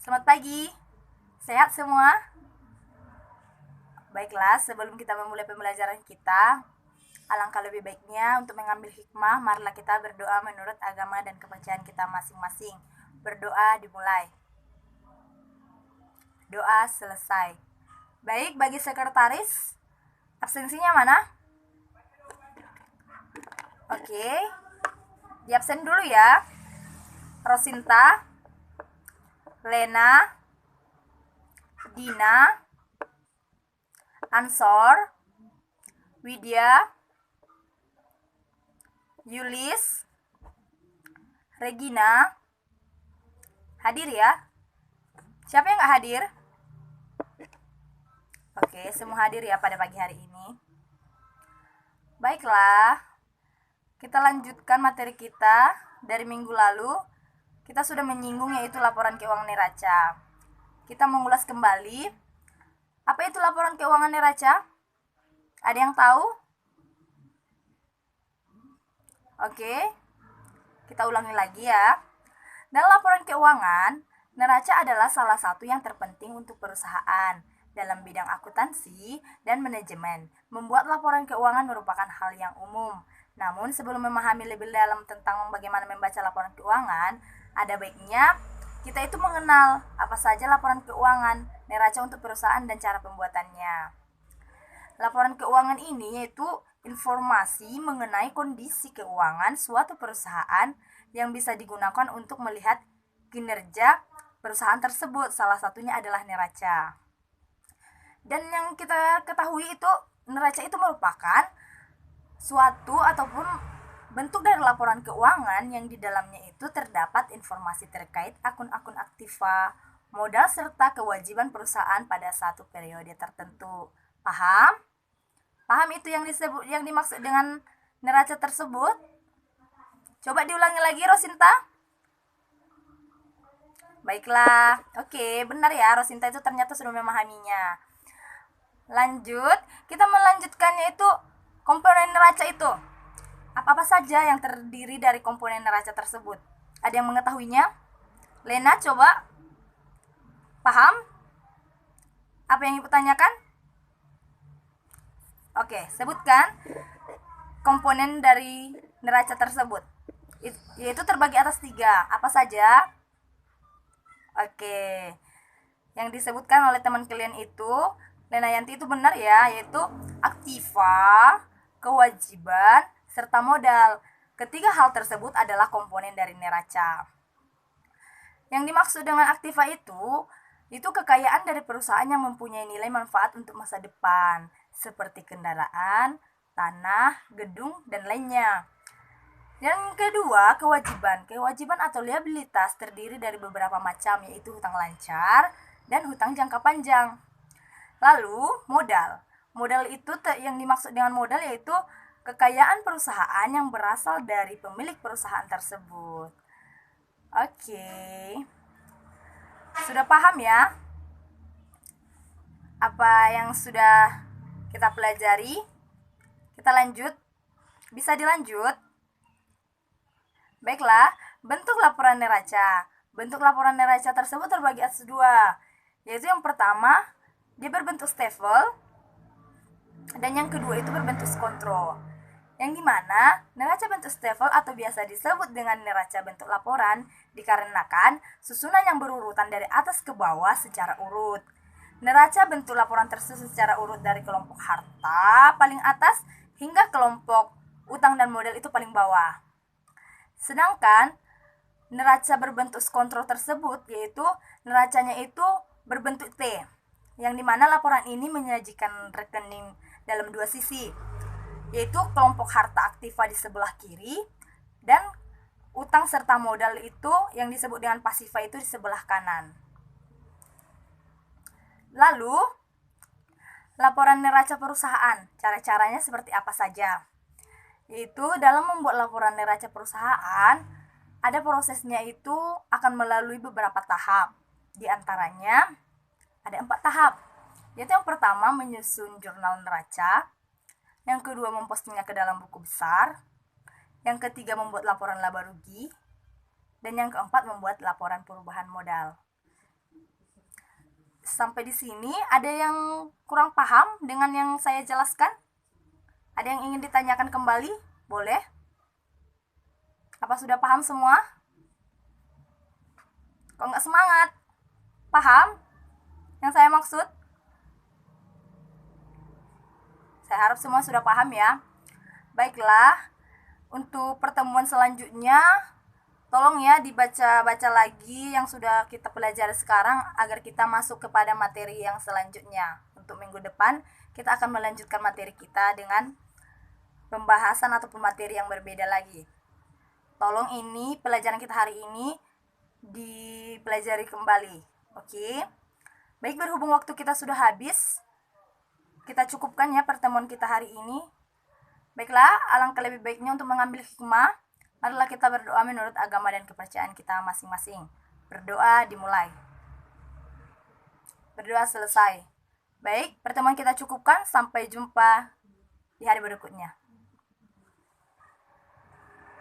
Selamat pagi, sehat semua? Baiklah, sebelum kita memulai pembelajaran kita, alangkah lebih baiknya untuk mengambil hikmah, marilah kita berdoa menurut agama dan kepercayaan kita masing-masing. Berdoa dimulai. Doa selesai. Baik, bagi sekretaris, absensinya mana? Oke, di absen dulu ya. Rosinta, Lena, Dina, Ansor, Widya, Yulis, Regina. Hadir ya. Siapa yang gak hadir? Oke, semua hadir ya pada pagi hari ini. Baiklah, kita lanjutkan materi kita. Dari minggu lalu kita sudah menyinggung yaitu laporan keuangan neraca. Kita mengulas kembali apa itu laporan keuangan neraca. Ada yang tahu? Oke, kita ulangi lagi ya. Dalam laporan keuangan, neraca adalah salah satu yang terpenting untuk perusahaan dalam bidang akuntansi dan manajemen. Membuat laporan keuangan merupakan hal yang umum. Namun sebelum memahami lebih dalam tentang bagaimana membaca laporan keuangan, ada baiknya kita itu mengenal apa saja laporan keuangan, neraca untuk perusahaan dan cara pembuatannya. Laporan keuangan ini yaitu informasi mengenai kondisi keuangan suatu perusahaan yang bisa digunakan untuk melihat kinerja perusahaan tersebut. Salah satunya adalah neraca. Dan yang kita ketahui itu neraca itu merupakan suatu ataupun bentuk dari laporan keuangan yang di dalamnya itu terdapat informasi terkait akun-akun aktiva, modal serta kewajiban perusahaan pada satu periode tertentu. Paham? Paham itu yang dimaksud dengan neraca tersebut? Coba diulangi lagi, Rosinta. Baiklah, oke, benar ya, Rosinta itu ternyata sudah memahaminya. Lanjut, kita melanjutkannya itu komponen neraca itu. Apa-apa saja yang terdiri dari komponen neraca tersebut? Ada yang mengetahuinya? Lena, coba. Paham? Apa yang ibu tanyakan? Oke, sebutkan komponen dari neraca tersebut. Yaitu terbagi atas 3. Apa saja? Oke, yang disebutkan oleh teman kalian itu, Lena Yanti itu benar ya, yaitu aktiva, kewajiban, serta modal. Ketiga hal tersebut adalah komponen dari neraca. Yang dimaksud dengan aktiva itu kekayaan dari perusahaan yang mempunyai nilai manfaat untuk masa depan, seperti kendaraan, tanah, gedung, dan lainnya. Yang kedua, kewajiban. Kewajiban atau liabilitas terdiri dari beberapa macam, yaitu hutang lancar dan hutang jangka panjang. Lalu, modal. Modal itu yang dimaksud dengan modal yaitu kekayaan perusahaan yang berasal dari pemilik perusahaan tersebut. Oke. Sudah paham ya? Apa yang sudah kita pelajari? Kita lanjut. Bisa dilanjut? Baiklah, bentuk laporan neraca. Bentuk laporan neraca tersebut terbagi atas 2. Yaitu yang pertama, dia berbentuk stafel, dan yang kedua itu berbentuk kontrol. Yang dimana neraca bentuk stafel atau biasa disebut dengan neraca bentuk laporan dikarenakan susunan yang berurutan dari atas ke bawah secara urut. Neraca bentuk laporan tersusun secara urut dari kelompok harta paling atas hingga kelompok utang dan modal itu paling bawah. Sedangkan neraca berbentuk kontrol tersebut yaitu neracanya itu berbentuk T, yang dimana laporan ini menyajikan rekening dalam 2 sisi, yaitu kelompok harta aktiva di sebelah kiri dan utang serta modal itu yang disebut dengan pasiva itu di sebelah kanan. Lalu, laporan neraca perusahaan, cara-caranya seperti apa saja? Yaitu dalam membuat laporan neraca perusahaan, ada prosesnya itu akan melalui beberapa tahap. Di antaranya ada 4 tahap. Yaitu yang pertama menyusun jurnal neraca, yang kedua mempostingnya ke dalam buku besar, yang ketiga membuat laporan laba rugi, dan yang keempat membuat laporan perubahan modal. Sampai di sini ada yang kurang paham dengan yang saya jelaskan? Ada yang ingin ditanyakan kembali? Boleh? Apa sudah paham semua? Kok nggak semangat? Paham yang saya maksud? Saya harap semua sudah paham ya. Baiklah, untuk pertemuan selanjutnya, tolong ya dibaca-baca lagi yang sudah kita pelajari sekarang agar kita masuk kepada materi yang selanjutnya. Untuk minggu depan, kita akan melanjutkan materi kita dengan pembahasan ataupun materi yang berbeda lagi. Tolong ini pelajaran kita hari ini dipelajari kembali. Oke? Baik, berhubung waktu kita sudah habis, kita cukupkan ya pertemuan kita hari ini. Baiklah, alangkah lebih baiknya untuk mengambil hikmah adalah kita berdoa menurut agama dan kepercayaan kita masing-masing. Berdoa dimulai. Berdoa selesai. Baik, pertemuan kita cukupkan. Sampai jumpa di hari berikutnya.